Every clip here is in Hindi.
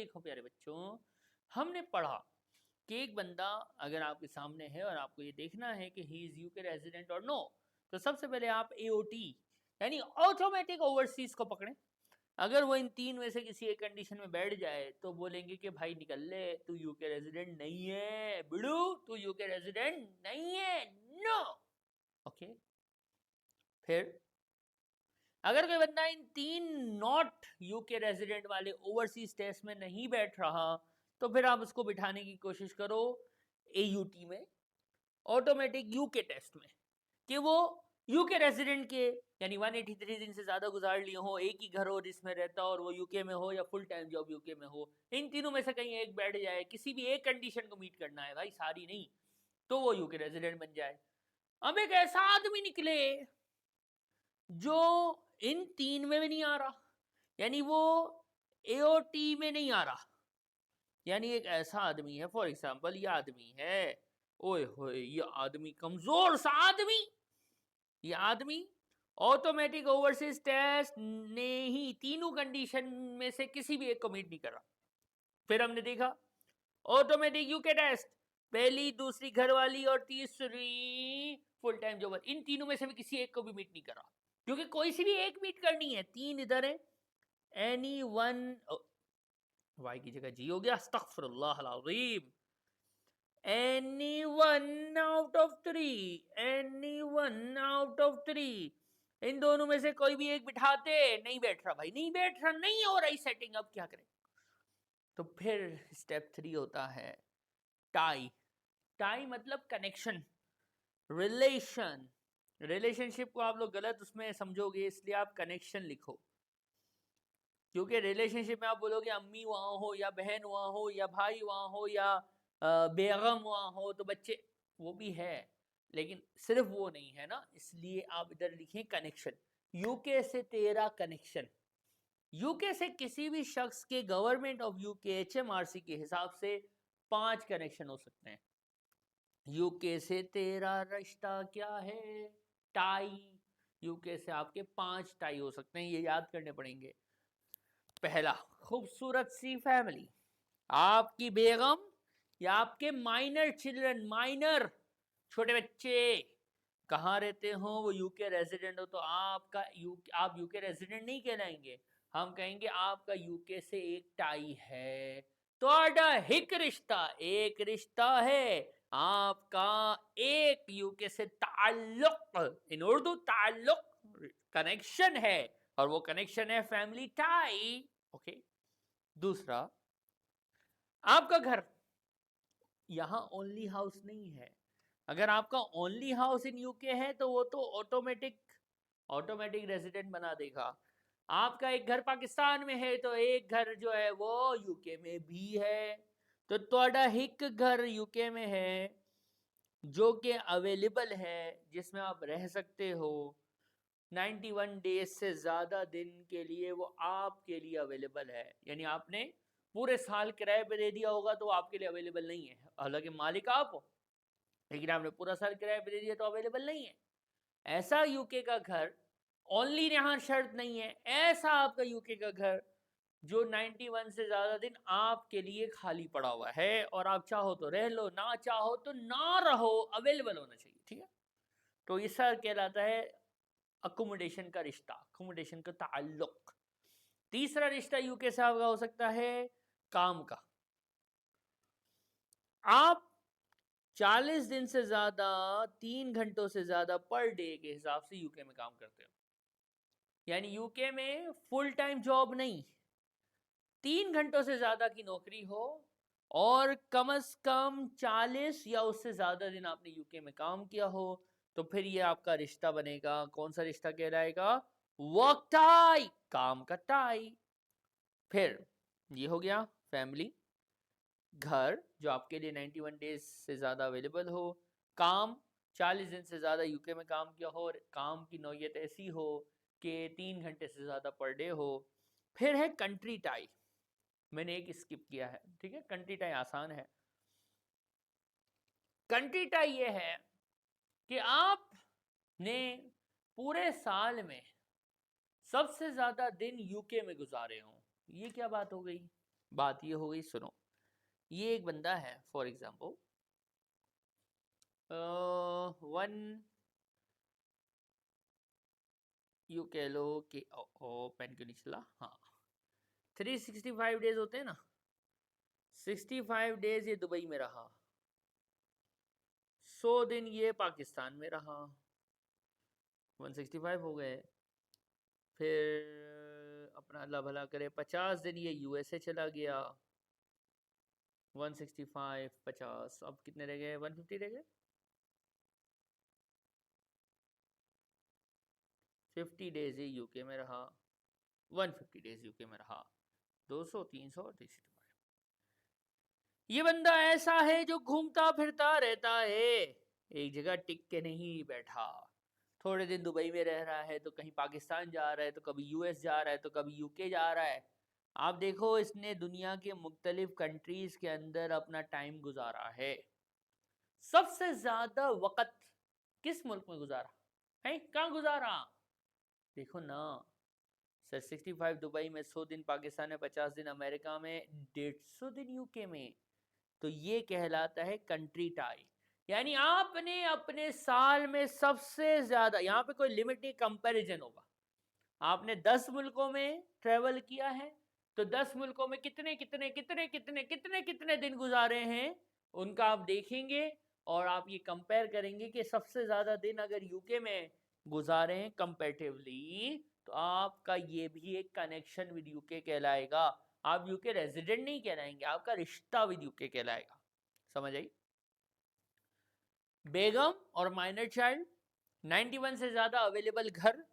देखो प्यारे बच्चों, हमने पढ़ा कि एक बंदा अगर आपके सामने है और आपको ये देखना है कि ही इज यूके रेजिडेंट और नो, तो सबसे पहले आप एओटी यानी ऑटोमेटिक ओवरसीज को पकड़ें। अगर वो इन तीन में से किसी एक कंडीशन में बैठ जाए तो बोलेंगे कि भाई निकल ले, तू यूके रेजिडेंट नहीं है, बिड़ू तू यूके रेजिडेंट नहीं है, नो। ओके, फिर अगर कोई बंदा इन तीन नॉट यूके रेजिडेंट वाले ओवरसीज टेस्ट में नहीं बैठ रहा, तो फिर आप उसको बिठाने की कोशिश करो एयूटी में, ऑटोमेटिक यूके टेस्ट में, कि वो यूके रेजिडेंट के यानी 183 दिन से ज्यादा गुजार लिए हो, एक ही घर हो जिसमें रहता हो और वो यूके में हो या फुल टाइम जॉब यूके में हो, इन तीनों में से कहीं एक बैठ जाए, किसी भी एक कंडीशन को मीट करना है भाई, सारी नहीं, तो वो यूके रेजिडेंट बन जाए। अब एक ऐसा आदमी निकले जो इन तीन में भी नहीं आ रहा, यानी वो एओटी में नहीं आ रहा, यानी एक ऐसा आदमी है, फॉर एग्जांपल ये आदमी है, ओए होए ये आदमी कमजोर सा आदमी, ये आदमी ऑटोमेटिक ओवरसीज टेस्ट ने ही तीनों कंडीशन में से किसी भी एक को मीट नहीं कर रहा। फिर हमने देखा ऑटोमेटिक यूके टेस्ट, पहली, दूसरी घरवाली और तीसरी फुल टाइम जॉबर, इन तीनों में से भी किसी एक को भी मीट नहीं कर रहा, क्योंकि कोई सी भी एक मीट करनी है। तीन इधर है, एनी वन, वाई की जगह जी हो गया, अस्तगफिरुल्लाह अज़ीम, any one out of three, any one out of three, इन दोनों में से कोई भी एक बिठाते, नहीं बैठ रहा भाई, नहीं बैठ रहा, नहीं हो रही सेटिंग, अब क्या करें? तो फिर स्टेप 3 होता है टाई। टाई मतलब कनेक्शन, रिलेशन। रिलेशनशिप को आप लोग गलत उसमें समझोगे, इसलिए आप कनेक्शन लिखो, क्योंकि रिलेशनशिप में आप बोलोगे अम्मी वहां हो या बहन वहां हो या भाई वहां हो या बेगम वहां हो, तो बच्चे वो भी है, लेकिन सिर्फ वो नहीं है ना, इसलिए आप इधर लिखें कनेक्शन। यूके से तेरा कनेक्शन, यूके से किसी भी शख्स के गवर्नमेंट ऑफ यूके एचएमआरसी के हिसाब से 5 कनेक्शन हो सकते हैं। यूके से तेरा रिश्ता क्या है, टाई। यूके से आपके 5 टाई हो सकते हैं, ये याद करने पड़ेंगे। पहला, खूबसूरत सी फैमिली, आपकी बेगम या आपके माइनर चिल्ड्रन, माइनर छोटे बच्चे कहाँ रहते हो, वो यूके रेजिडेंट हो, तो आपका आप यूके रेजिडेंट नहीं कहलाएंगे, हम कहेंगे आपका यूके से एक टाई है, तो हिक रिश्ता, एक रिश्ता है आपका, एक यूके से ताल्लुक, इन उर्दू ताल्लुक कनेक्शन है, और वो कनेक्शन है फैमिली टाई। ओके, दूसरा, आपका घर यहां ओनली हाउस नहीं है। अगर आपका ओनली हाउस इन यूके है तो वो तो ऑटोमेटिक रेजिडेंट बना देगा। आपका एक घर पाकिस्तान में है तो एक घर जो है वो यूके में भी है, तो ਤੁਹਾਡਾ एक घर यूके में है जो कि अवेलेबल है, जिसमें आप रह सकते हो 91 डेज से ज़्यादा दिन के लिए, वो आपके लिए अवेलेबल है। यानी आपने पूरे साल किराए पे दे दिया होगा तो आपके लिए अवेलेबल नहीं है, हालांकि मालिक आप हो, लेकिन आपने पूरा साल किराए पे दे दिया तो अवेलेबल नहीं है। ऐसा यूके का घर, ओनली यहाँ शर्त नहीं है, ऐसा आपका यूके का घर जो 91 से ज़्यादा दिन आपके लिए खाली पड़ा हुआ है, और आप चाहो तो रह लो, ना चाहो तो ना रहो, अवेलेबल होना चाहिए, ठीक है? तो ये सर कहलाता है अकोमोडेशन का रिश्ता, अकोमोडेशन का ताल्लुक। तीसरा रिश्ता यूके से आपका हो सकता है काम का। आप 40 दिन से ज्यादा, 3 घंटों से ज्यादा पर डे के हिसाब से यूके में काम करते हो, यानी यूके में फुल टाइम जॉब नहीं, 3 घंटों से ज्यादा की नौकरी हो और कम से कम 40 या उससे ज्यादा दिन आपने यूके में काम किया हो, तो फिर ये आपका रिश्ता बनेगा। कौन सा रिश्ता कहलाएगा? वर्क टाई, काम का टाई। फिर ये हो गया फैमिली, घर जो आपके लिए 91 डेज से ज़्यादा अवेलेबल हो, काम 40 दिन से ज़्यादा यूके में काम किया हो और काम की नौयत ऐसी हो कि 3 घंटे से ज़्यादा पर डे हो। फिर है कंट्री टाई, मैंने एक स्किप किया है, ठीक है, कंट्री टाई आसान है। कंट्री टाई ये है कि आपने पूरे साल में सबसे ज़्यादा दिन यूके में गुजारे हों। ये क्या बात हो गई? बात ये हो गई, सुनो, ये एक बंदा है फॉर एग्जाम्पल, वन यू कह लो कि पेन क्यों नहीं चला, हाँ 365 डेज होते हैं ना, 65 डेज ये दुबई में रहा, 100 दिन ये पाकिस्तान में रहा, 165 हो गए। फिर अपना अल्लाह भला करे 50 दिन ये यूएसए चला गया, 165 50, अब कितने रह गए, 150 रह गए, 50 डेज ये यूके में रहा, 150 डेज यूके में रहा, 200 300 और 300। ये बंदा ऐसा है जो घूमता फिरता रहता है, एक जगह टिक के नहीं बैठा, थोड़े दिन दुबई में रह रहा है तो कहीं पाकिस्तान जा रहा है, तो कभी यूएस जा रहा है, तो कभी यूके जा रहा है। आप देखो इसने दुनिया के मुख्तलिफ कंट्रीज के अंदर अपना टाइम गुजारा है। सबसे ज्यादा वक्त किस मुल्क में गुजारा है, कहाँ गुजारा, देखो ना सर, 65 दुबई में, 100 दिन पाकिस्तान में, 50 दिन अमेरिका में, 150 दिन यूके में। तो ये कहलाता है कंट्री टाई, यानी आपने अपने साल में सबसे ज्यादा, यहाँ पे कोई लिमिट नहीं, कंपैरिजन होगा। आपने 10 मुल्कों में ट्रेवल किया है, तो 10 मुल्कों में कितने कितने कितने कितने कितने कितने दिन गुजारे हैं उनका आप देखेंगे, और आप ये कंपेयर करेंगे कि सबसे ज्यादा दिन अगर यूके में गुजारे हैं कंपैरेटिवली, तो आपका ये भी एक कनेक्शन विद यूके कहलाएगा। आप यूके रेजिडेंट नहीं कहलाएंगे, आपका रिश्ता विद यूके कहलाएगा। समझ आई? बेगम और माइनर चाइल्ड, 91 से ज्यादा अवेलेबल घर,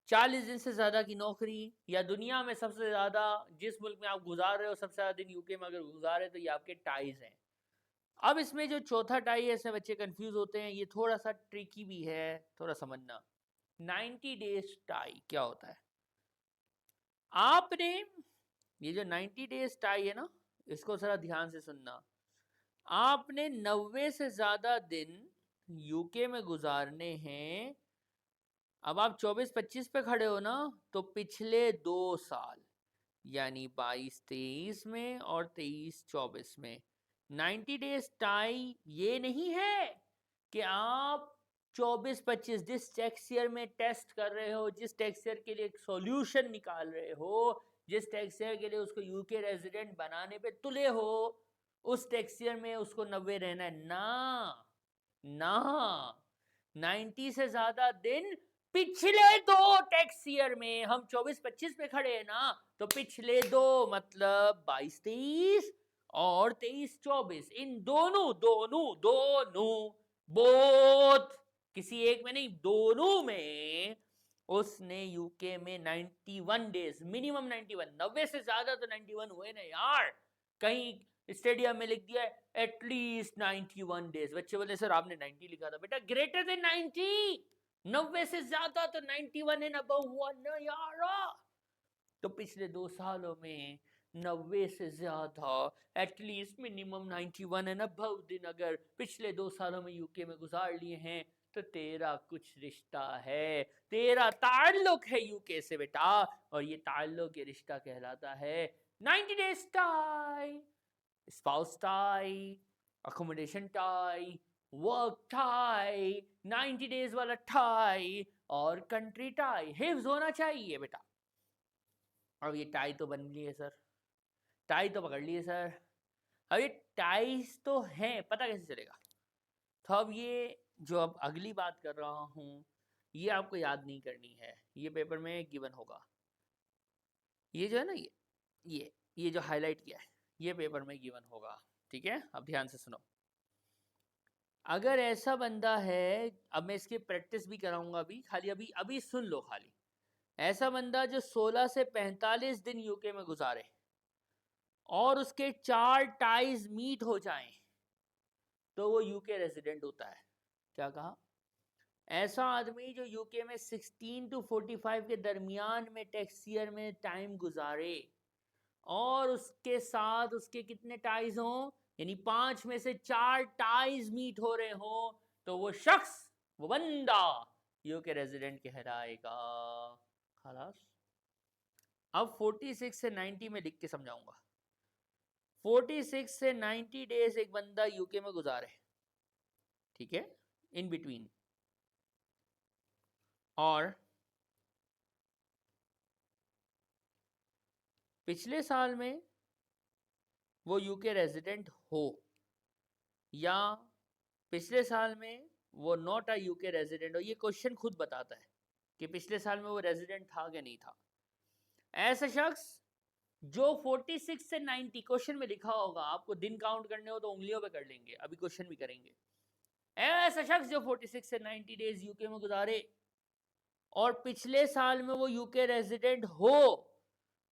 40 दिन से ज्यादा की नौकरी, या दुनिया में सबसे ज्यादा जिस मुल्क में आप गुजार रहे हो सबसे ज्यादा दिन यूके में अगर गुजारे, तो ये आपके टाइज हैं। अब इसमें जो चौथा टाई है, इसमें बच्चे कंफ्यूज होते हैं, ये थोड़ा सा ट्रिकी भी है, थोड़ा समझना। 90 डेज टाई क्या होता है? आपने ये जो 90 डेज टाई है ना, इसको जरा ध्यान से सुनना। आपने 90 से ज्यादा दिन यूके में गुजारने हैं। अब आप 24-25 पे खड़े हो ना, तो पिछले 2 साल यानी 22-23 में और 23-24 में 90 डेज टाई ये नहीं है कि आप 24-25 जिस टैक्स ईयर में टेस्ट कर रहे हो, जिस टैक्स ईयर के लिए एक सॉल्यूशन निकाल रहे हो, जिस टैक्स ईयर के लिए उसको यूके रेजिडेंट बनाने पे तुले हो, उस टैक्स ईयर में उसको 90 रहना है ना, ना 90 से ज्यादा दिन पिछले 2 टैक्स ईयर में। हम 24-25 पे खड़े हैं ना, तो पिछले 2 मतलब 22-23 और 23-24, इन दोनों दोनों दोनों बोथ, किसी एक में नहीं, दोनों में उसने यूके में 91 डेज मिनिमम, 91, 90 से ज्यादा तो 91 हुए ना यार। कहीं स्टेडियम में लिख दिया है एटलीस्ट 91 डेज, बच्चे बोले सर आपने 90 लिखा था, बेटा ग्रेटर देन 90, 90 से ज्यादा तो 91 एंड अबव हुआ ना यार। तो पिछले 2 सालों में 90 से ज्यादा, एटलीस्ट मिनिमम 91 एंड अबव दिन अगर पिछले 2 सालों में यूके में गुजार लिए हैं, तो तेरा कुछ रिश्ता है, तेरा ताल्लुक है यूके से बेटा, और ये ताल्लुक, ये रिश्ता कहलाता है 90 days tie, spouse tie, accommodation tie, work tie, 90 days वाला टाई, और कंट्री टाई। हिफ्ज होना चाहिए बेटा। अब ये टाई तो बन ली है सर, टाई तो पकड़ लिए सर, अब ये टाइज तो हैं, पता कैसे चलेगा? तो अब ये जो अब अगली बात कर रहा हूँ, ये आपको याद नहीं करनी है, ये पेपर में गिवन होगा। ये जो है ना, ये जो हाईलाइट किया है, ये पेपर में गिवन होगा, ठीक है? अब ध्यान से सुनो। अगर ऐसा बंदा है, अब मैं इसकी प्रैक्टिस भी कराऊंगा अभी, खाली अभी अभी सुन लो खाली। ऐसा बंदा जो 16 से 45 दिन यूके में गुजारे और उसके 4 टाइज मीट हो जाएं, तो वो यूके रेजिडेंट होता है। क्या कहा? ऐसा आदमी जो यूके में 16 to 45 के दरमियान में टैक्स ईयर में टाइम गुजारे, और उसके साथ उसके कितने टाइज हों, यानी 5 में से 4 टाइज मीट हो रहे हों, तो वो शख्स, वो बंदा यूके रेजिडेंट कहलाएगा। खलास। अब 46 से 90 में लिख के समझाऊंगा। 46 से 90 डेज एक बंदा यूके में गुजारे, ठीक है, इन बिटवीन, और पिछले साल में वो यूके रेजिडेंट हो, या पिछले साल में वो नॉट अ यूके रेजिडेंट हो। ये क्वेश्चन खुद बताता है कि पिछले साल में वो रेजिडेंट था कि नहीं था। ऐसा शख्स जो 46 से 90, क्वेश्चन में लिखा होगा, आपको दिन काउंट करने हो तो उंगलियों पे कर लेंगे, अभी क्वेश्चन भी करेंगे। ऐसा शख्स जो 46 से 90 डेज यूके में गुजारे और पिछले साल में वो यूके रेजिडेंट हो,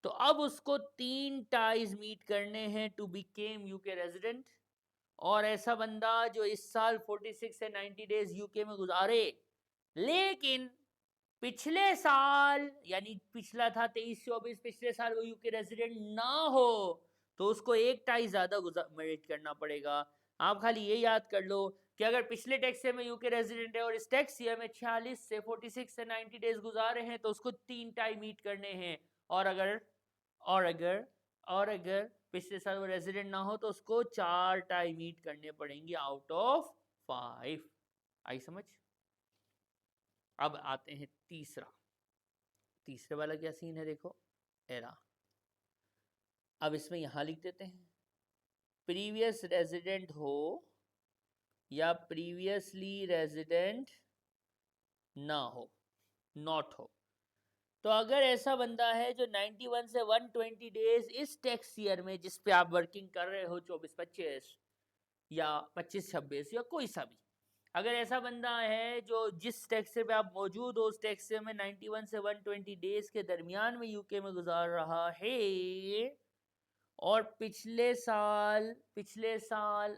तो अब उसको 3 टाइज मीट करने हैं टू बिकेम यूके रेजिडेंट। और ऐसा बंदा जो इस साल 46 से 90 डेज यूके में गुजारे, लेकिन पिछले साल यानी पिछला था 23-24, पिछले साल वो यूके रेजिडेंट ना हो, तो उसको एक टाई ज्यादा मेरिट करना पड़ेगा। आप खाली ये याद कर लो कि अगर पिछले टैक्स ईयर में यूके रेजिडेंट है और इस टैक्स ईयर में 46 से 46 से 90 डेज गुजारे हैं, तो उसको 3 टाई मीट करने हैं। और अगर पिछले साल वो रेजिडेंट ना हो तो उसको 4 टाई मीट करने पड़ेंगे आउट ऑफ 5। आई समझ? अब आते हैं तीसरे वाला क्या सीन है, देखो एरा। अब इसमें यहां लिख देते हैं प्रीवियस रेजिडेंट हो या प्रीवियसली रेजिडेंट ना हो, नॉट हो। तो अगर ऐसा बंदा है जो 91 से 120 डेज इस टैक्स ईयर में जिस पे आप वर्किंग कर रहे हो, 24-25 या 25-26 या कोई सा भी, अगर ऐसा बंदा है जो जिस टैक्स पे आप मौजूद हो उस टैक्स में 91 से 120 डेज के दरमियान में यूके में गुजार रहा है, और पिछले साल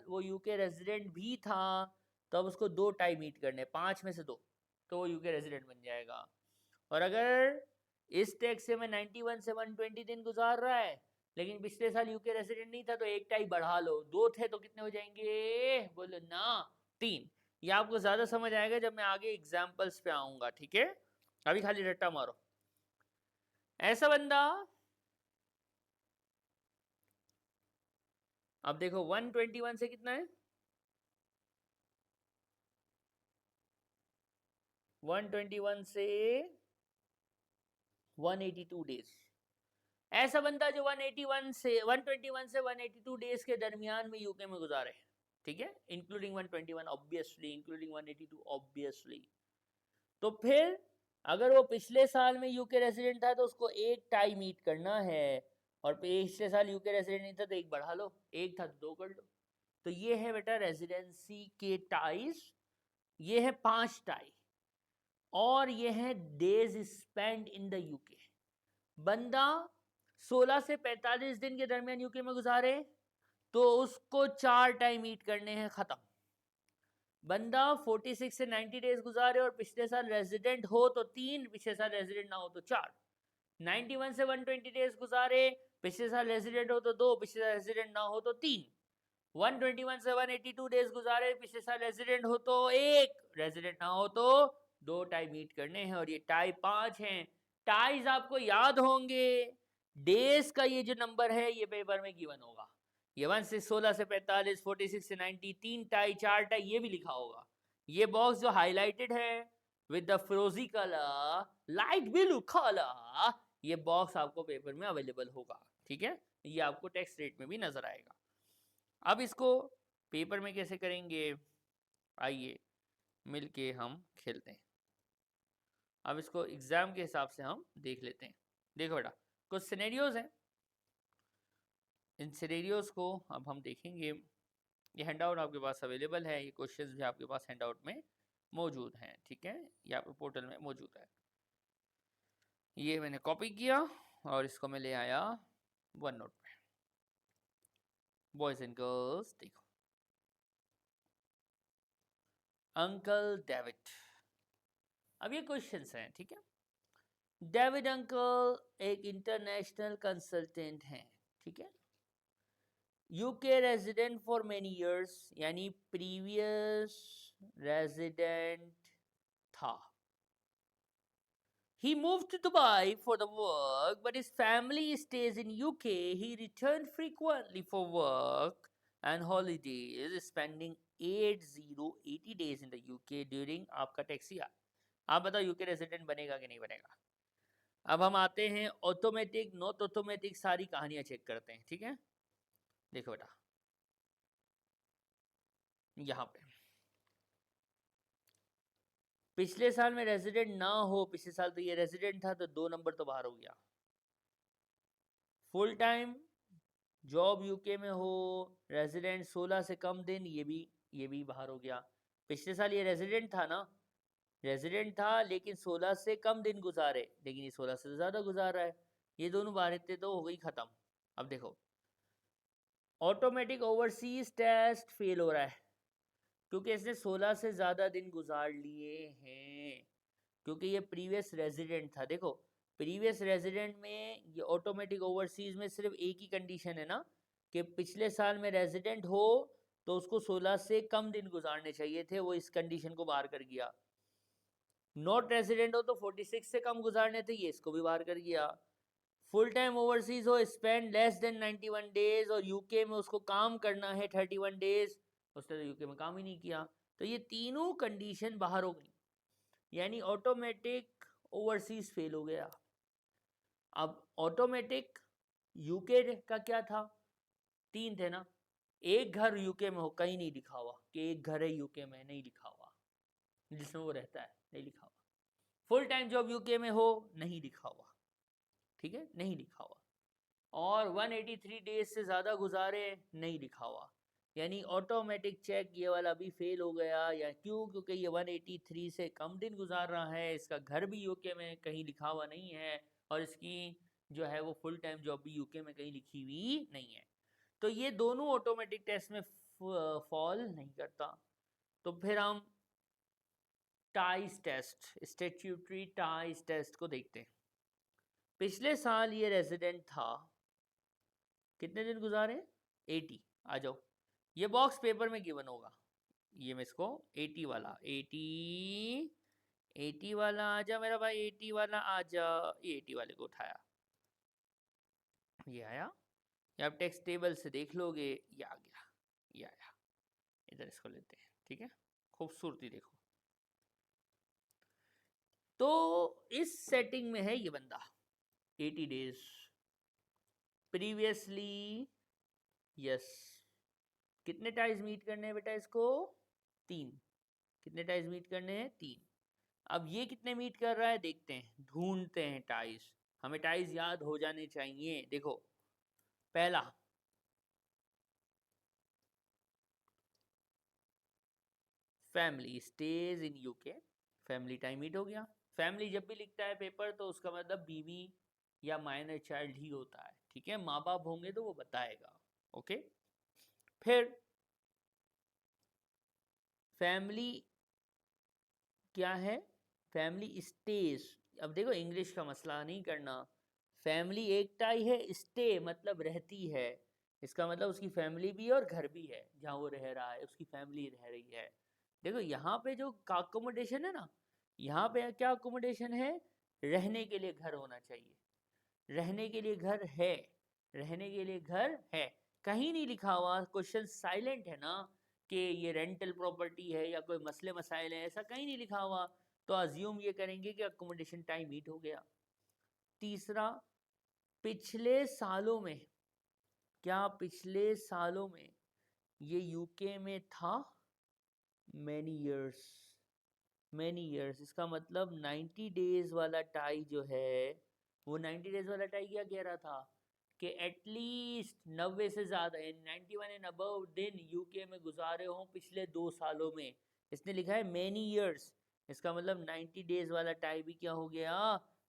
वो यूके रेजिडेंट भी था, तो अब उसको 2 टाई मीट करने, 5 में से 2, तो वो यूके रेजिडेंट बन जाएगा। और अगर इस टैक्स में 91 से 120 दिन गुजार रहा है लेकिन पिछले साल यूके रेजिडेंट नहीं था, तो एक टाई बढ़ा लो, 2 थे तो कितने हो जाएंगे, बोलो ना, 3। ये आपको ज्यादा समझ आएगा जब मैं आगे एग्जाम्पल्स पे आऊंगा, ठीक है? अभी खाली रट्टा मारो। ऐसा बंदा, अब देखो 121 से कितना है, 121 से 182 डेज। ऐसा बंदा जो 121 से 182 डेज के दरमियान में यूके में गुजारे, ठीक है, इंक्लूडिंग 121 ऑब्वियसली, इंक्लूडिंग 182 ऑब्वियसली। तो फिर अगर वो पिछले साल में यूके रेजिडेंट था तो उसको एक टाई मीट करना है, और पिछले साल यूके रेजिडेंट नहीं था तो एक बढ़ा लो, एक था तो 2 कर लो। तो ये है बेटा रेजिडेंसी के टाइज, ये है 5 टाई, और ये है days spend in the UK. बंदा 16 से 45 दिन के दरमियान यूके में गुजारे तो उसको 4 टाइम मीट करने हैं, खत्म। बंदा 46 से 90 डेज गुजारे और पिछले साल रेजिडेंट हो तो 3, पिछले साल रेजिडेंट ना हो तो 4। 91 से 120 डेज गुजारे, पिछले साल रेजिडेंट हो तो 2, पिछले साल रेजिडेंट ना हो तो 3। 121 से 182 डेज गुजारे, पिछले साल रेजिडेंट हो तो 1, रेजिडेंट ना हो तो 2 टाई मीट करने हैं, और ये टाई 5 हैं। टाइज आपको याद होंगे, डेज का ये जो नंबर है ये पेपर में गिवन होगा, ये 1 से 16 से 45, 46 से 90, 3 टाई 4 टाई, ये भी लिखा होगा। ये बॉक्स जो हाईलाइटेड है विद द फिरोजी कलर, लाइट ब्लू कलर, ये बॉक्स आपको पेपर में अवेलेबल होगा, ठीक है? ये आपको टेक्स्ट रेट में भी नजर आएगा। अब इसको पेपर में कैसे करेंगे, आइए मिलके हम खेलते हैं। अब इसको एग्जाम के हिसाब से हम देख लेते हैं। देखो बेटा, कुछ सिनेरियोज हैं, इन सिनेरियोज को अब हम देखेंगे। ये हैंडआउट आपके पास अवेलेबल है, ये क्वेश्चंस भी आपके पास हैंडआउट में मौजूद हैं, ठीक है, ये आपके पोर्टल में मौजूद है। ये मैंने कॉपी किया और इसको मैं ले आया वन नोट पे। बॉयज एंड गर्ल्स देखो, अंकल डेविड, अब ये क्वेश्चंस हैं, ठीक है। डेविड अंकल एक इंटरनेशनल कंसल्टेंट हैं, ठीक है, UK resident for many years, यानी प्रीवियस रेजिडेंट था, He moved to Dubai for the work, but his family stays in UK. He returned frequently for work and holidays, spending 80 days in the UK during आपका टैक्सी आ। आप बताओ यूके रेजिडेंट बनेगा कि नहीं बनेगा। अब हम आते हैं ऑटोमेटिक नॉट ऑटोमेटिक, सारी कहानियां चेक करते हैं, ठीक है। देखो बेटा यहाँ पे पिछले साल में रेजिडेंट ना हो, पिछले साल तो ये रेजिडेंट था तो 2 नंबर तो बाहर हो गया। फुल टाइम जॉब यूके में हो, रेजिडेंट 16 से कम दिन, ये भी बाहर हो गया। पिछले साल ये रेजिडेंट था ना, रेजिडेंट था लेकिन 16 से कम दिन गुजारे, लेकिन ये 16 से ज़्यादा गुजार रहा है, ये दोनों बाहर थे तो हो गई ख़त्म। अब देखो ऑटोमेटिक ओवरसीज टेस्ट फेल हो रहा है क्योंकि इसने 16 से ज़्यादा दिन गुजार लिए हैं, क्योंकि ये प्रीवियस रेजिडेंट था। देखो प्रीवियस रेजिडेंट में ये ऑटोमेटिक ओवरसीज में सिर्फ एक ही कंडीशन है ना कि पिछले साल में रेजिडेंट हो तो उसको 16 से कम दिन गुजारने चाहिए थे, वो इस कंडीशन को बाहर कर गया। नॉट रेजिडेंट हो तो 46 से कम गुजारने थे, ये इसको भी बाहर कर गया। फुल टाइम ओवरसीज हो, स्पेंड लेस देन 91 डेज, और यूके में उसको काम करना है 31 डेज, उसने तो यूके में काम ही नहीं किया, तो ये तीनों कंडीशन बाहर हो गई, यानी ऑटोमेटिक ओवरसीज फेल हो गया। अब ऑटोमेटिक यूके का क्या था, 3 थे ना, एक घर यूके में हो, कहीं नहीं लिखा हुआ कि एक घर है यूके में, नहीं लिखा हुआ, जिसमें वो रहता है नहीं लिखा हुआ। फुल टाइम जॉब यूके में हो, नहीं लिखा हुआ, ठीक है, नहीं लिखा हुआ। और 183 डेज से ज़्यादा गुजारे, नहीं लिखा हुआ, यानी ऑटोमेटिक चेक ये वाला भी फेल हो गया। या क्यों, क्योंकि ये 183 से कम दिन गुजार रहा है, इसका घर भी यूके में कहीं लिखा हुआ नहीं है, और इसकी जो है वो फुल टाइम जॉब भी यूके में कहीं लिखी हुई नहीं है, तो ये दोनों ऑटोमेटिक टेस्ट में फॉल नहीं करता। तो फिर हम ties test, statutory ties test को देखते हैं। पिछले साल ये रेजिडेंट था, कितने दिन गुजारे, 80। आ जाओ, ये बॉक्स पेपर में गिवन होगा, ये मैं इसको 80 वाला, 80 वाला आ जा मेरा भाई, 80 वाला आ जा, ये 80 वाले को उठाया, ये आया, ये आप टेक्स्ट टेबल से देख लोगे, ये आ गया, ये आया, इधर इसको लेते हैं, ठीक है, खूबसूरती देखो। तो इस सेटिंग में है ये बंदा 80 डेज प्रीवियसली, यस। कितने टाइज मीट करने हैं बेटा इसको, 3। कितने टाइज मीट करने हैं, 3। अब ये कितने मीट कर रहा है देखते हैं, ढूंढते हैं टाइज, हमें टाइज याद हो जाने चाहिए। देखो पहला, family stage in UK, family time meet हो गया। फैमिली जब भी लिखता है पेपर तो उसका मतलब बीवी या माइनर चाइल्ड ही होता है, ठीक है, माँ बाप होंगे तो वो बताएगा, ओके। फिर फैमिली क्या है, फैमिली स्टेज, अब देखो इंग्लिश का मसला नहीं करना, फैमिली एक टाई है, स्टे मतलब रहती है, इसका मतलब उसकी फैमिली भी है और घर भी है, जहाँ वो रह रहा है उसकी फैमिली रह रही है। देखो यहाँ पे जो अकोमोडेशन है ना, यहाँ पे क्या अकोमोडेशन है, रहने के लिए घर होना चाहिए, रहने के लिए घर है, रहने के लिए घर है, कहीं नहीं लिखा हुआ, क्वेश्चन साइलेंट है ना कि ये रेंटल प्रॉपर्टी है या कोई मसले मसाइल है, ऐसा कहीं नहीं लिखा हुआ, तो अज्यूम ये करेंगे कि अकोमोडेशन टाइम मीट हो गया। तीसरा, पिछले सालों में, क्या पिछले सालों में ये यूके में था, मैनी ईयर्स, मैनी ईयर्स, इसका मतलब 90 डेज वाला टाई जो है, वो 90 डेज वाला टाई क्या कह रहा था कि एटलीस्ट 90 से ज़्यादा 91 एंड अबव दिन यूके में गुजारे हों पिछले 2 सालों में, इसने लिखा है मैनी ईयर्स, इसका मतलब 90 डेज वाला टाई भी क्या हो गया,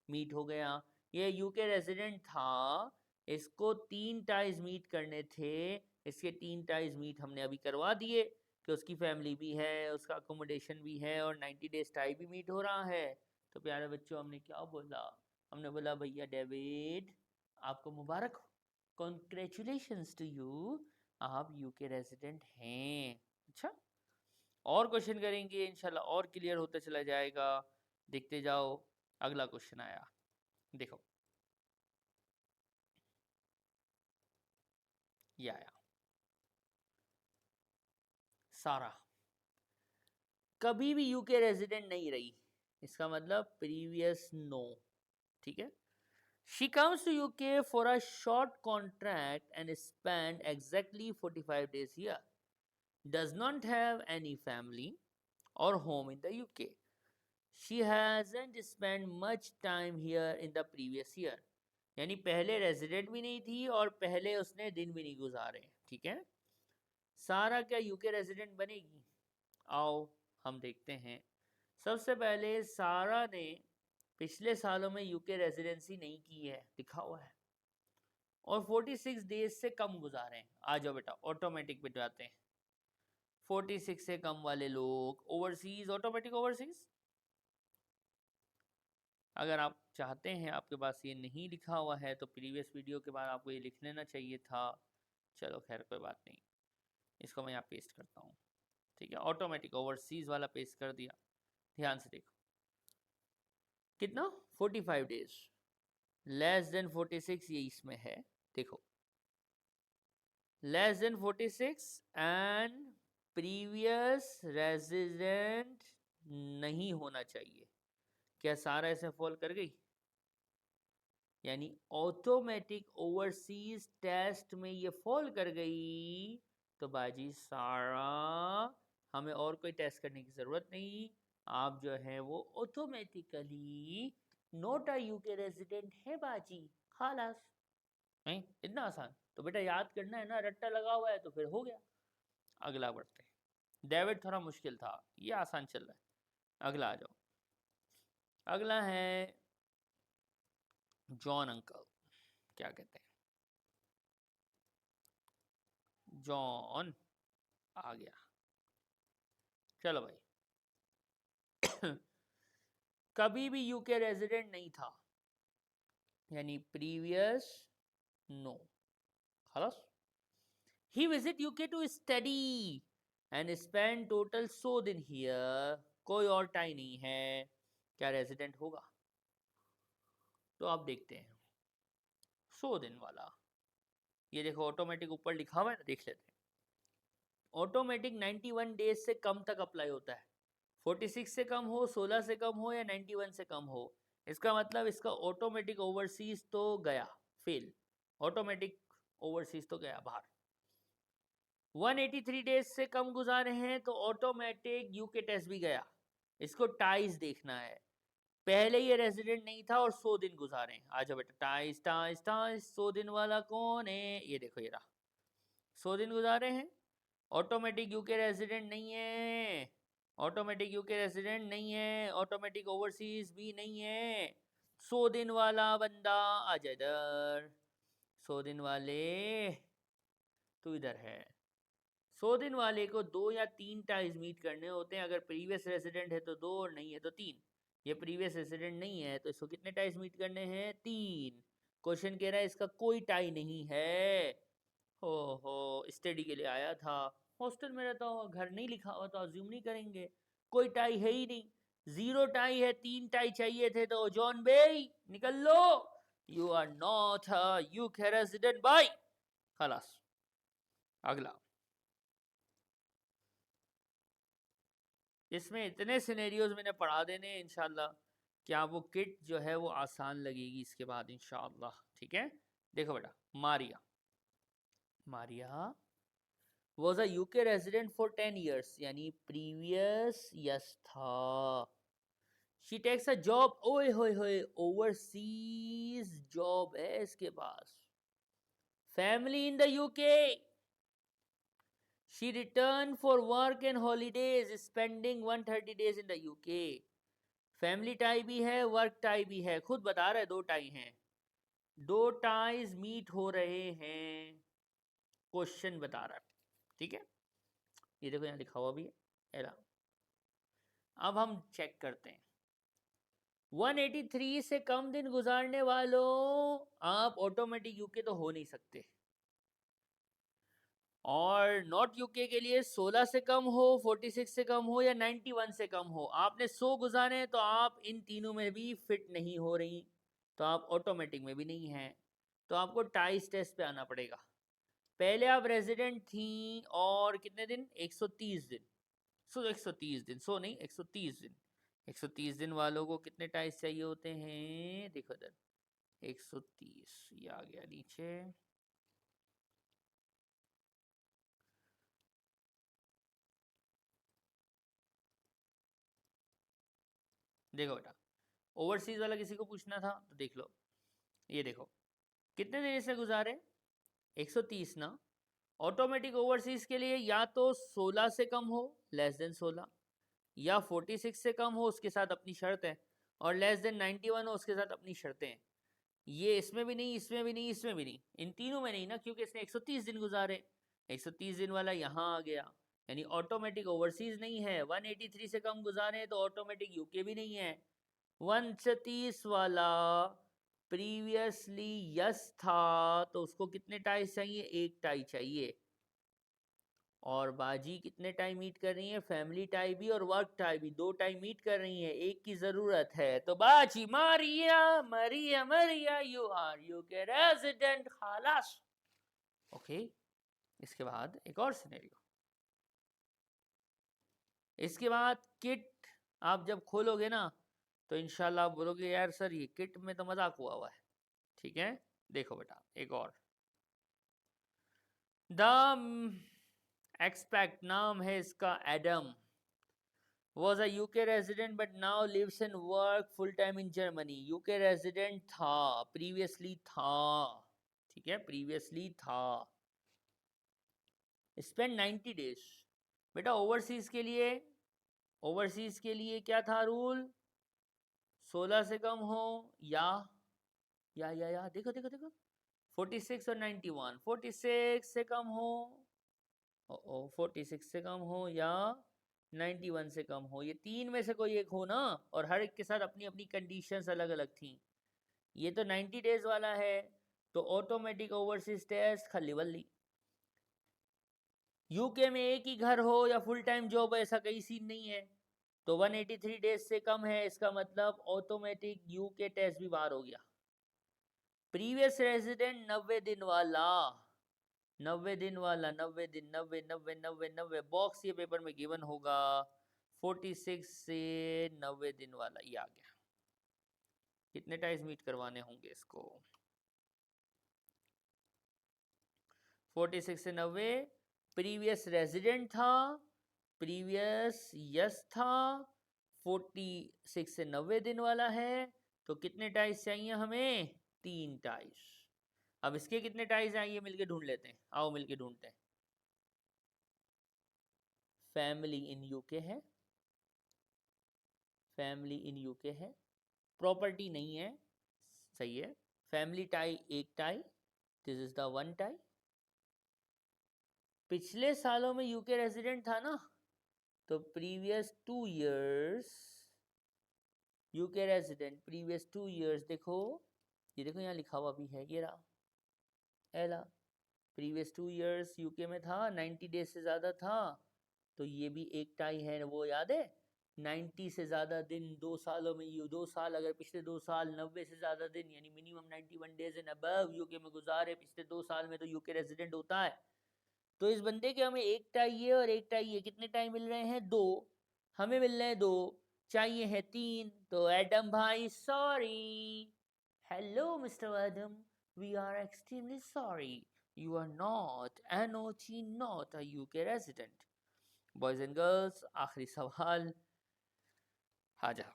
मीट हो गया। ये यूके रेजिडेंट था, इसको 3 टाइज मीट करने थे, इसके 3 टाइज मीट हमने अभी करवा दिए कि उसकी फैमिली भी है, उसका अकोमोडेशन भी है, और 90 डेज टाई भी मीट हो रहा है। तो प्यारे बच्चों हमने क्या बोला, हमने बोला भैया डेविड आपको मुबारक हो, कॉन्ग्रेचुलेशंस टू यू, आप यूके रेजिडेंट हैं। अच्छा, और क्वेश्चन करेंगे इंशाल्लाह, और क्लियर होता चला जाएगा, देखते जाओ। अगला क्वेश्चन आया, देखो ये आया, सारा कभी भी यूके रेजिडेंट नहीं रही, इसका मतलब प्रीवियस नो, ठीक है। She comes to UK for a short contract and spent exactly 45 days here. Does not have any family or home in the UK. She hasn't spent much time here in the previous year. यानी पहले रेजिडेंट भी नहीं थी और पहले उसने दिन भी नहीं गुजारे, ठीक है। सारा क्या यूके रेजिडेंट बनेगी? आओ हम देखते हैं। सबसे पहले सारा ने पिछले सालों में यूके रेजिडेंसी नहीं की है, लिखा हुआ है, और 46 डेज से कम गुजारे हैं। आ जाओ बेटा, ऑटोमेटिक पे जाते हैं। 46 से कम वाले लोग ओवरसीज, ऑटोमेटिक ओवरसीज। अगर आप चाहते हैं, आपके पास ये नहीं लिखा हुआ है तो प्रीवियस वीडियो के बाद आपको ये लिख लेना चाहिए था। चलो खैर कोई बात नहीं, इसको मैं यहाँ पेस्ट करता हूँ, ठीक है। ऑटोमेटिक ओवरसीज वाला पेस्ट कर दिया। ध्यान से देखो कितना, 45 डेज, लेस देन 46 ये इसमें है, देखो less than 46 and previous resident नहीं होना चाहिए। क्या सारा ऐसे फॉल कर गई? यानी ऑटोमेटिक ओवरसीज टेस्ट में ये फॉल कर गई, तो बाजी सारा हमें और कोई टेस्ट करने की जरूरत नहीं, आप जो है वो automatically not a UK resident है बाजी, खालास। नहीं इतना आसान, तो बेटा याद करना है ना, रट्टा लगा हुआ है तो फिर हो गया। अगला बढ़ते हैं। डेविड थोड़ा मुश्किल था, ये आसान चल रहा है। अगला आ जाओ, अगला है जॉन अंकल, क्या कहते हैं, जॉन आ गया। चलो भाई कभी भी यूके रेजिडेंट नहीं था, यानी प्रीवियस नो, खलास। He visit UK to study and spend total 100 दिन हियर, कोई और टाइम नहीं है, क्या रेजिडेंट होगा? तो आप देखते हैं 100 दिन वाला, ये देखो ऑटोमेटिक ऊपर लिखा हुआ है ना, देख लेते हैं। ऑटोमेटिक 91 डेज से कम तक अप्लाई होता है, 46 से कम हो, 16 से कम हो या 91 से कम हो, इसका मतलब इसका ऑटोमेटिक ओवरसीज तो गया, फेल, ऑटोमेटिक ओवरसीज तो गया बाहर। 183 डेज से कम गुजारे हैं तो ऑटोमेटिक यूके टेस्ट भी गया। इसको टाइज देखना है, पहले ये रेजिडेंट नहीं था और 100 दिन गुजारे हैं। आ जाओ बेटा, टाइज टाइज टाइज, 100 दिन वाला कौन है? ये देखो ये रहा, 100 दिन गुजारे हैं, ऑटोमेटिक यूके रेजिडेंट नहीं है, ऑटोमेटिक यूके रेजिडेंट नहीं है, ऑटोमेटिक ओवरसीज भी नहीं है, 100 दिन वाला बंदा आ जाए इधर, 100 दिन वाले तू इधर है। 100 दिन वाले को 2 या 3 टाइज मीट करने होते हैं, अगर प्रीवियस रेजिडेंट है तो 2 और नहीं है तो 3। ये प्रीवियस रेजिडेंट नहीं है तो इसको कितने टाइज मीट करने हैं? 3। क्वेश्चन कह रहा है इसका कोई टाई नहीं है। हो स्टडी के लिए आया था, हॉस्टल में रहता हो, घर नहीं लिखा हुआ तो अज्यूम नहीं करेंगे, कोई टाई है ही नहीं, 0 टाई है, 3 टाई चाहिए थे, तो जॉन बेई निकल लो, you are not UK resident bye, खलास। अगला, इसमें इतने सिनेरियोज मैंने पढ़ा देने हैं इंशाल्लाह, क्या वो किट जो है वो आसान लगेगी इसके बाद इंशाल्लाह, ठीक है। देखो बेटा, Maria, Maria was a UK resident for 10 years, यानी प्रीवियस यस था। She takes a job, ओए होए होए, ओवरसीज जॉब है इसके पास, family in the UK, she returned for work and holidays, spending 130 days in the UK। Family tie भी है, वर्क टाई भी है, खुद बता रहा है 2 टाई हैं, 2 टाइज मीट हो रहे हैं, क्वेश्चन बता रहा है, ठीक है। ये देखो यहाँ लिखा हुआ भी है एरा। अब हम चेक करते हैं, 183 से कम दिन गुजारने वालों, आप ऑटोमेटिक यूके तो हो नहीं सकते, और नॉट यूके के लिए 16 से कम हो, 46 से कम हो या 91 से कम हो, आपने 100 गुजारे हैं तो आप इन तीनों में भी फिट नहीं हो रही, तो आप ऑटोमेटिक में भी नहीं हैं, तो आपको टाइस टेस्ट पे आना पड़ेगा। पहले आप रेजिडेंट थी और कितने दिन, 130 दिन, 130 दिन, 100 नहीं 130 दिन, 130 दिन वालों को कितने टाइस चाहिए होते हैं, देखो इधर 130, ये आ गया नीचे, देखो बेटा ओवरसीज वाला किसी को पूछना था तो देख लो, ये देखो कितने देर से गुजारे, 130 ना। ऑटोमेटिक ओवरसीज के लिए या तो 16 से कम हो, लेस देन 16, या 46 से कम हो, उसके साथ अपनी शर्त है, और लेस देन 91 हो, उसके साथ अपनी शर्तें हैं। ये इसमें भी नहीं, इसमें भी नहीं, इसमें भी नहीं, इन तीनों में नहीं ना, क्योंकि इसने 130 दिन गुजारे, 130 दिन वाला यहाँ आ गया, यानी ऑटोमेटिक ओवरसीज नहीं है। 183 से कम गुजारे तो ऑटोमेटिक यूके भी नहीं है। 130 वाला प्रीवियसली यस था, तो उसको कितने टाइस चाहिए, एक टाई चाहिए। और बाजी कितने टाइम मीट कर रही है, फैमिली टाई भी और वर्क टाई भी, दो टाइम मीट कर रही है, एक की जरूरत है, तो बाजी Maria Maria Maria, you are UK resident, खालास। ओके, इसके बाद एक और सिनेरियो, इसके बाद किट आप जब खोलोगे ना तो इंशाल्लाह आप बोलोगे यार सर ये किट में तो मजाक हुआ है। ठीक है, देखो बेटा एक और, द एक्सपेक्ट, नाम है इसका Adam, was a UK resident but now lives and work full time in Germany। UK resident था, previously था, ठीक है, previously था, spend 90 days। बेटा ओवरसीज के लिए, ओवरसीज के लिए क्या था रूल, 16 से कम हो या देखो देखो देखो 46 और 91, 46 से कम हो, 46 से कम हो या 91 से कम हो, ये तीन में से कोई एक हो ना, और हर एक के साथ अपनी अपनी कंडीशंस अलग अलग थी। ये तो 90 डेज वाला है, तो ऑटोमेटिक ओवरसीज टेस्ट खली बल्ली। यूके में एक ही घर हो या फुल टाइम जॉब, ऐसा कहीं सीन नहीं है, तो 183 डेज से कम है, इसका मतलब ऑटोमेटिक यूके टेस्ट भी बाहर हो गया। प्रीवियस रेजिडेंट 90 दिन वाला, 90 दिन वाला, 90 दिन, 90 90 90 90 बॉक्स ये पेपर में गिवन होगा, 46 से 90 दिन वाला ये आ गया। कितने टाइम्स मीट करवाने होंगे इसको, 46 से 90, प्रीवियस रेजिडेंट था, प्रीवियस यस था, 46 से 90 दिन वाला है, तो कितने टाइस चाहिए हमें, 3 टाइस। अब इसके कितने टाइस आइए मिलके ढूंढ लेते हैं, आओ मिलके ढूंढते हैं। फैमिली इन यूके है, फैमिली इन यूके है, प्रॉपर्टी नहीं है, सही है, फैमिली टाई एक tie, this is the one tie. पिछले सालों में यूके रेजिडेंट था ना, तो previous 2 years UK resident, previous 2 years, देखो ये देखो यहाँ लिखा हुआ भी है, ये रहा एला, प्रीवियस 2 इयर्स यूके में था, 90 डेज से ज़्यादा था, तो ये भी एक टाई है, वो याद है, 90 से ज़्यादा दिन 2 सालों में, यू 2 साल, अगर पिछले 2 साल 90 से ज़्यादा दिन यानी minimum 91 days and above UK में गुजारे पिछले 2 साल में, तो यूके रेजिडेंट होता है। तो इस बंदे के हमें एक टाई ये और एक टाई ये, कितने टाई मिल रहे हैं, 2, हमें मिल रहे हैं 2, चाहिए है 3, तो एडम भाई sorry, hello mister Adam, we are extremely sorry, you are not NOT, not a UK resident। Boys and girls आखिरी सवाल, आ जाओ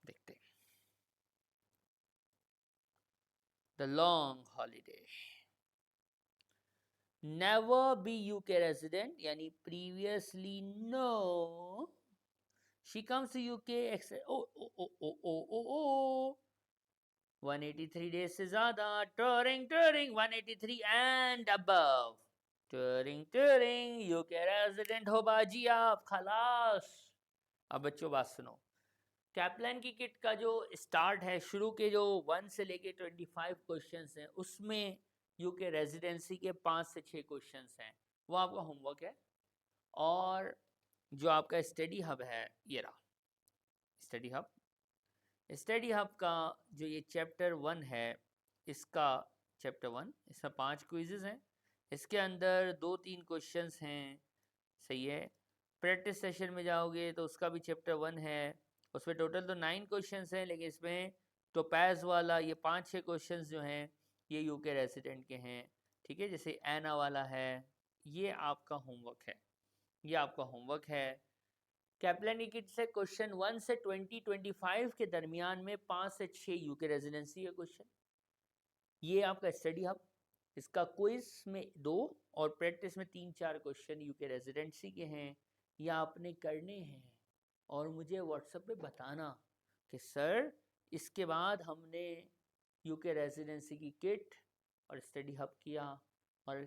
देखते हैं। The long holiday, never be UK resident यानी previously no, she comes to UK oh oh oh oh oh oh oh 183 days से ज्यादा, touring touring 183 and above, touring touring UK resident हो बाजी आप, खलास। अब बच्चों बात सुनो, कैप्लान की किट का जो स्टार्ट है, शुरू के जो 1 से लेके 25 क्वेश्चंस हैं, उसमें यूके रेजिडेंसी के 5 से 6 क्वेश्चंस हैं, वो आपका होमवर्क है। और जो आपका स्टडी हब है, ये रहा स्टडी हब। स्टडी हब का जो ये चैप्टर 1 है, इसका चैप्टर 1, इसमें 5 क्विजेज हैं। इसके अंदर 2-3 क्वेश्चंस हैं, सही है। प्रैक्टिस सेशन में जाओगे तो उसका भी चैप्टर 1 है, उसमें टोटल तो 9 क्वेश्चंस हैं, लेकिन इसमें टोपैज वाला ये 5-6 क्वेश्चंस जो हैं ये यूके रेसिडेंट के हैं, ठीक है। जैसे एना वाला है, ये आपका होमवर्क है, ये आपका होमवर्क है। कैप्लन की किट से क्वेश्चन 1 से 20-25 के दरमियान में 5 से 6 यूके रेजिडेंसी है क्वेश्चन। ये आपका स्टडी हब, इसका क्विज में 2 और प्रैक्टिस में 3-4 क्वेश्चन यूके रेजिडेंसी के हैं, ये आपने करने हैं। और मुझे व्हाट्सएप पे बताना कि सर इसके बाद हमने यूके रेजिडेंसी की किट और स्टडी हब किया और